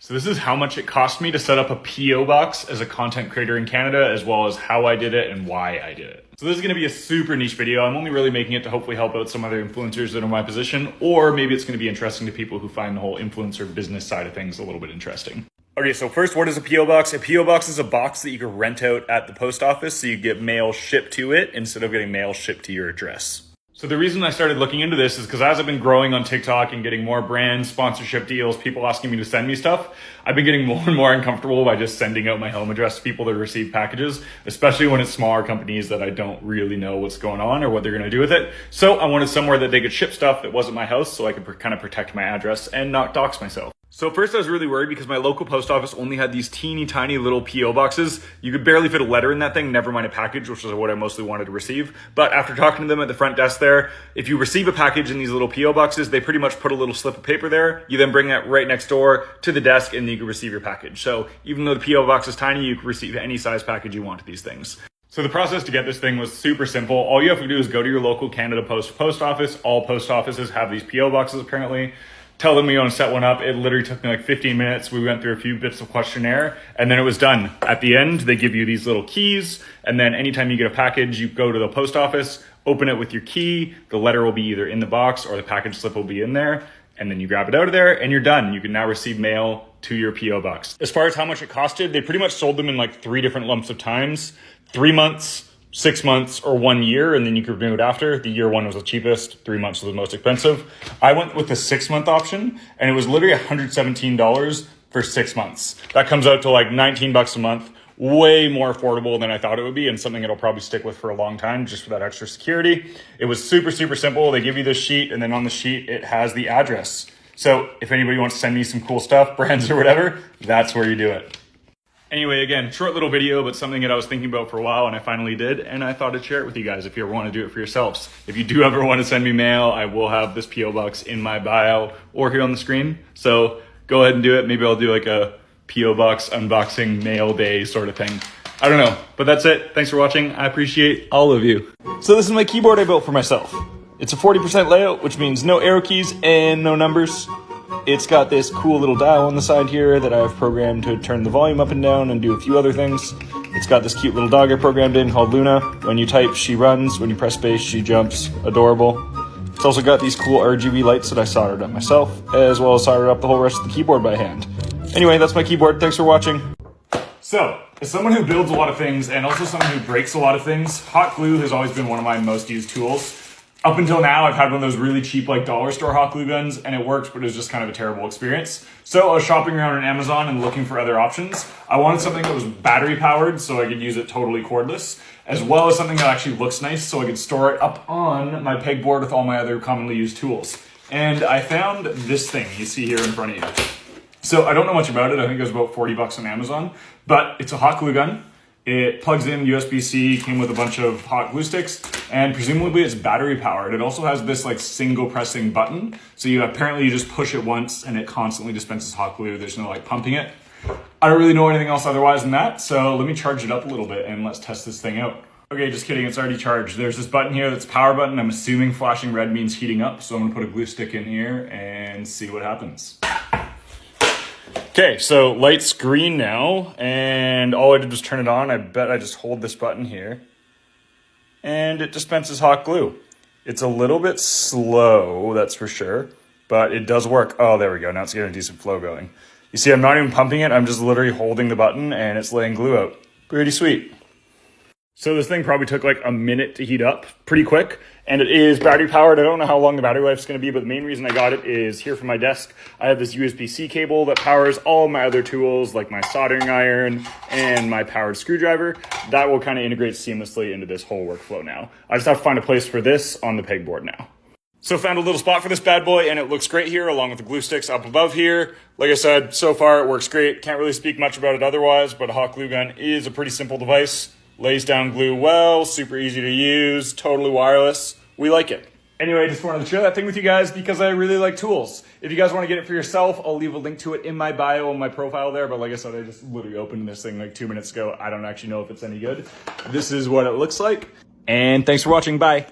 So this is how much it cost me to set up a PO box as a content creator in Canada, as well as how I did it and why I did it. So this is gonna be a super niche video. I'm only really making it to hopefully help out some other influencers that are in my position, or maybe it's gonna be interesting to people who find the whole influencer business side of things a little bit interesting. Okay, so first, what is a PO box? A PO box is a box that you can rent out at the post office so you get mail shipped to it instead of getting mail shipped to your address. So the reason I started looking into this is because as I've been growing on TikTok and getting more brand sponsorship deals, people asking me to send me stuff, I've been getting more and more uncomfortable by just sending out my home address to people that receive packages, especially when it's smaller companies that I don't really know what's going on or what they're going to do with it. So I wanted somewhere that they could ship stuff that wasn't my house so I could kind of protect my address and not dox myself. So at first I was really worried because my local post office only had these teeny tiny little PO boxes. You could barely fit a letter in that thing, never mind a package, which is what I mostly wanted to receive. But after talking to them at the front desk there, if you receive a package in these little PO boxes, they pretty much put a little slip of paper there. You then bring that right next door to the desk and you can receive your package. So even though the PO box is tiny, you can receive any size package you want to these things. So the process to get this thing was super simple. All you have to do is go to your local Canada Post office. All post offices have these PO boxes apparently. Tell them you want to set one up. It literally took me like 15 minutes. We went through a few bits of questionnaire and then it was done. At the end, they give you these little keys. And then anytime you get a package, you go to the post office, open it with your key. The letter will be either in the box or the package slip will be in there. And then you grab it out of there and you're done. You can now receive mail to your PO box. As far as how much it costed, they pretty much sold them in like 3 different lumps of times, 3 months, 6 months, or 1 year, and then you could renew it after. The year one was the cheapest, 3 months was the most expensive. I went with the 6-month option, and it was literally $117 for 6 months. That comes out to like 19 bucks a month, way more affordable than I thought it would be, and something it'll probably stick with for a long time, just for that extra security. It was super, super simple. They give you this sheet, and then on the sheet, it has the address. So if anybody wants to send me some cool stuff, brands or whatever, that's where you do it. Anyway, again, short little video, but something that I was thinking about for a while and I finally did, and I thought I'd share it with you guys if you ever want to do it for yourselves. If you do ever want to send me mail, I will have this PO box in my bio or here on the screen. So go ahead and do it. Maybe I'll do like a PO box unboxing mail day sort of thing. I don't know, but that's it. Thanks for watching. I appreciate all of you. So this is my keyboard I built for myself. It's a 40% layout, which means no arrow keys and no numbers. It's got this cool little dial on the side here that I've programmed to turn the volume up and down and do a few other things. It's got this cute little dog I programmed in called Luna. When you type, she runs. When you press space, she jumps. Adorable. It's also got these cool RGB lights that I soldered up myself, as well as soldered up the whole rest of the keyboard by hand. Anyway, that's my keyboard. Thanks for watching. So, as someone who builds a lot of things and also someone who breaks a lot of things, hot glue has always been one of my most used tools. Up until now, I've had one of those really cheap, like dollar store hot glue guns, and it worked, but it was just kind of a terrible experience. So I was shopping around on Amazon and looking for other options. I wanted something that was battery powered so I could use it totally cordless, as well as something that actually looks nice so I could store it up on my pegboard with all my other commonly used tools. And I found this thing you see here in front of you. So I don't know much about it. I think it was about 40 bucks on Amazon, but it's a hot glue gun. It plugs in USB-C, came with a bunch of hot glue sticks, and presumably it's battery powered. It also has this like single pressing button. So apparently you just push it once and it constantly dispenses hot glue. There's no like pumping it. I don't really know anything else otherwise than that. So let me charge it up a little bit and let's test this thing out. Okay, just kidding, it's already charged. There's this button here that's power button. I'm assuming flashing red means heating up. So I'm gonna put a glue stick in here and see what happens. Okay, so light's green now, and all I did was turn it on. I bet I just hold this button here, and it dispenses hot glue. It's a little bit slow, that's for sure, but it does work. Oh, there we go. Now it's getting a decent flow going. You see, I'm not even pumping it. I'm just literally holding the button, and it's laying glue out. Pretty sweet. So this thing probably took like a minute to heat up, pretty quick, and it is battery powered. I don't know how long the battery life is going to be, but the main reason I got it is here from my desk. I have this USB-C cable that powers all my other tools, like my soldering iron and my powered screwdriver. That will kind of integrate seamlessly into this whole workflow now. I just have to find a place for this on the pegboard now. So found a little spot for this bad boy, and it looks great here, along with the glue sticks up above here. Like I said, so far it works great. Can't really speak much about it otherwise, but a hot glue gun is a pretty simple device. Lays down glue well, super easy to use, totally wireless. We like it. Anyway, I just wanted to share that thing with you guys because I really like tools. If you guys want to get it for yourself, I'll leave a link to it in my bio and my profile there. But like I said, I just literally opened this thing like 2 minutes ago. I don't actually know if it's any good. This is what it looks like. And thanks for watching. Bye.